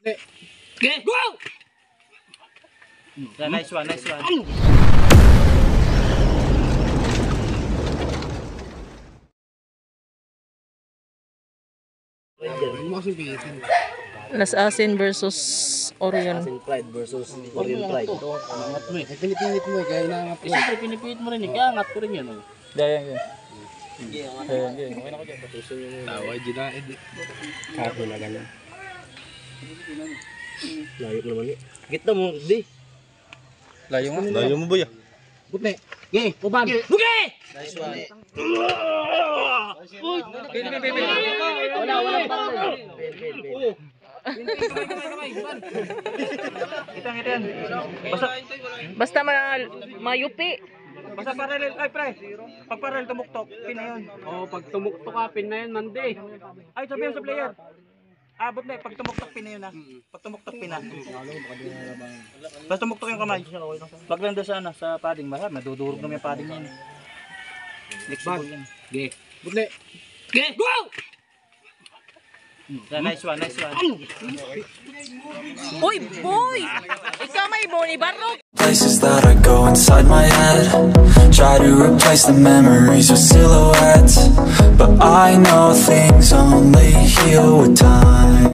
Okay, go! Nice one, nice one. Las Asin versus Orion. Asin Pride versus Orion Pride. Angat mo eh. Pinipinit mo eh. Kaya inaangat mo. Siyempre, pinipihit mo rin. Ikangat ko rin yan. Dayan yan. Okay na ko dyan. Taway, ginaid. Kapo na ganun. Layo naman eh. Gitna mo, di. Layo nga. Layo mo ba ya? Puti. Ge, uban. Bugi! Nice one. Wala parang. Kita yan. Basta mayupi. Basta parallel, ay pre. Pag parallel tumuktok, pin na yun. Pag tumuktok ka, pin na yan, mandi. Ay, sabihan sa player. Abot na, pag tumuktok pin na yun ha. Pag tumuktok pin na. Basta tumuktok yung kamay. Pag lang doon sa, sa padding, madudurog naman yung padding yan. Flexible yan. Ge. Puti. Okay, go! Nice one, nice one. Uy, boy! Ikaw may boni barok. Places that I go inside my head, try to replace the memories with silhouettes, but I know things only heal with time.